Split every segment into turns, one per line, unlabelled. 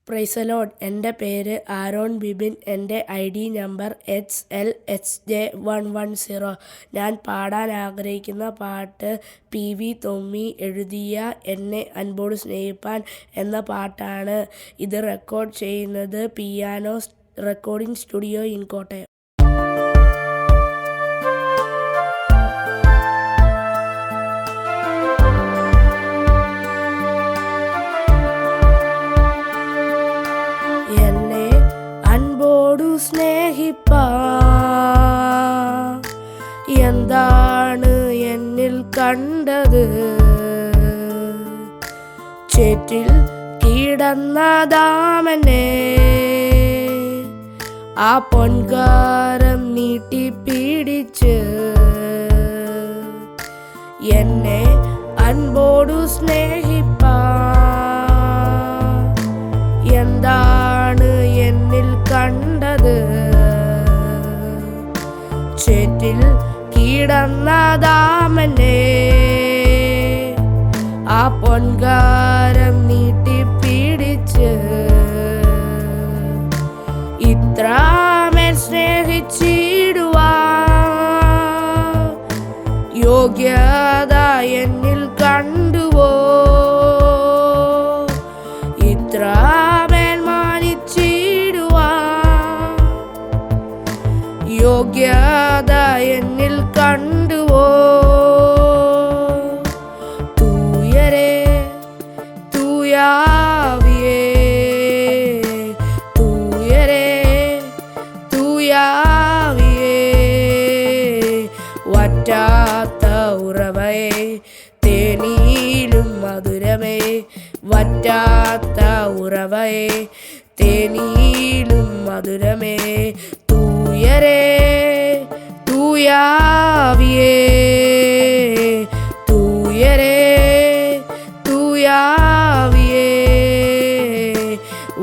Praise the Lord. എൻ്റെ പേര് Aaron Bibin. എൻ്റെ ID നമ്പർ XLHJ110. ഞാൻ പാടാൻ ആഗ്രഹിക്കുന്ന പാട്ട് PV തോമി എഴുതിയ എന്നെ അൻപോട് സ്നേഹിപ്പാൻ എന്ന പാട്ടാണ്. ഇത് റെക്കോർഡ് ചെയ്യുന്നത് piano recording studio in Kottayam. എന്നെ അൻപോടു സ്നേഹിപ്പാൻ എന്താണ് എന്നിൽ കണ്ടത്? ചേറ്റിൽ കിടന്നതാമനെ ആ പൊൻകാരം നീട്ടിപ്പിടിച്ച് എന്നെ അൻപോടു സ്നേഹിപ്പാൻ എന്താണ് എന്നിൽ കണ്ടത്? ചേറ്റിൽ കിടന്നതാമനെ ആ പൊൻകാരം നീട്ടിപ്പിടിച്ച് ഇത്രമേൽ സ്നേഹിച്ചിടുവാൻ യോഗ്യത എന്നിൽ കണ്ടുവോ? ഇത്രമേൽ മാനിച്ചിടുവാൻ യോഗ്യത എന്നിൽ കണ്ടുവോ? തൂയരേ തൂയാവിയേ തൂയരേ തൂയാവിയേ വറ്റാത്ത ഉറവേ തേനീലും മധുരമേ വറ്റാത്ത ഉറവേ തേനീലും മധുരമേ തൂയരേ തൂയാവിയേ തൂയരേ തൂയാവിയേ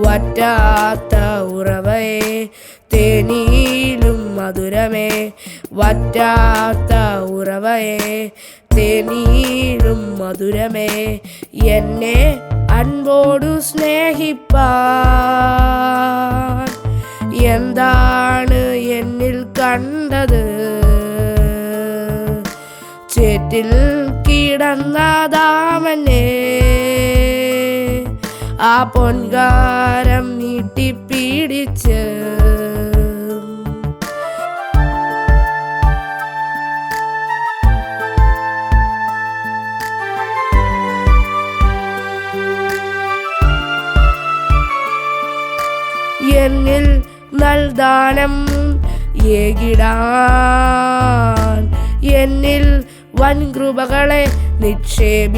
വറ്റാത്ത ഉറവേ തേനീലും മധുരമേ വറ്റാത്ത ഉറവേ തേനീലും മധുരമേ എന്നെ അൻപോടു സ്നേഹിപ്പാൻ എന്താണ് എന്നിൽ കണ്ടത്? ചേറ്റിൽ കിടന്നതാമനെ ആ പൊൻകാരം നീട്ടിപ്പിടിച്ച് എന്നിൽ നൽദാനം ഏകിടാൻ എന്നിൽ വൻകൃപകളെ നിക്ഷേപിപ്പാൻ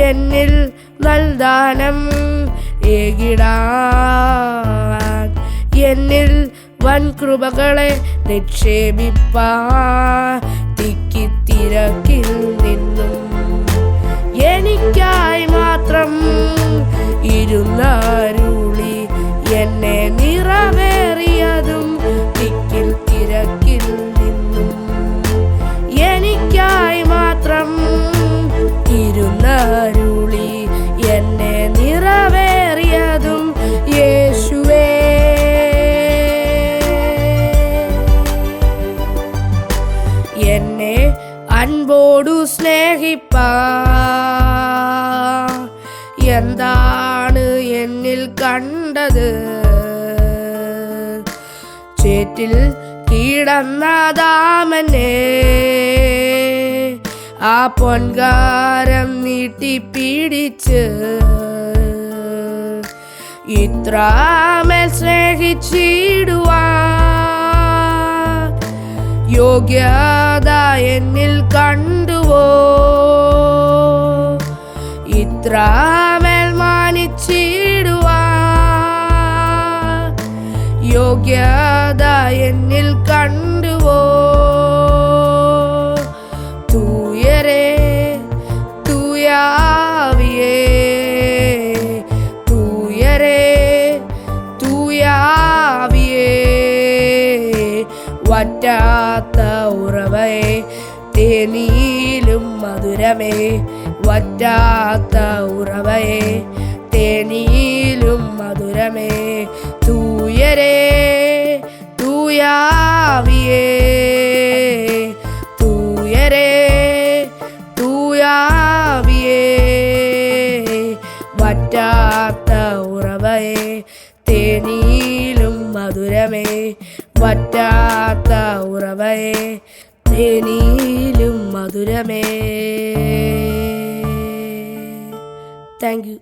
എന്നിൽ നൽദാനം ഏകിടാൻ എന്നിൽ വൻകൃപകളെ നിക്ഷേപിപ്പാൻ തിക്കിത്തിരക്കിൽ നിന്നും എനിക്കായി മാത്രം ഇരുന്നരുളി എന്നെ നിറവേറിയതും തിക്കിൽ തിരക്കിൽ നിന്നും എനിക്കായി മാത്രം ഇരുന്നരുളി എന്നെ നിറവേറിയതും യേശുവേ. എന്നെ അൻപോടു സ്നേഹിപ്പാൻ എന്താണ് എന്നിൽ കണ്ടത്? ചേറ്റിൽ കിടന്നതാമനെ ആ പൊൻകാരം നീട്ടിപ്പിടിച്ച് ഇത്രമേൽ സ്നേഹിച്ചിടുവാൻ യോഗ്യത എന്നിൽ കണ്ടുവോ? ഇത്രമേൽ മാനിച്ചിടുവാൻ യോഗ്യത എന്നിൽ കണ്ടുവോ? തൂയരേ തൂയാവിയേ തൂയരേ തൂയാവിയേ വറ്റാത്ത ഉറവേ തേനീലും മധുരമേ വറ്റാത്ത ഉറവേ മധുരമേ തൂയരേ തൂയാവിയേ തൂയരേ തൂയാവിയേ വറ്റാത്ത ഉറവയെ തേനിലും മധുരമേ വറ്റാത്ത ഉറവയെ തേനിലും മധുരമേ. Thank you.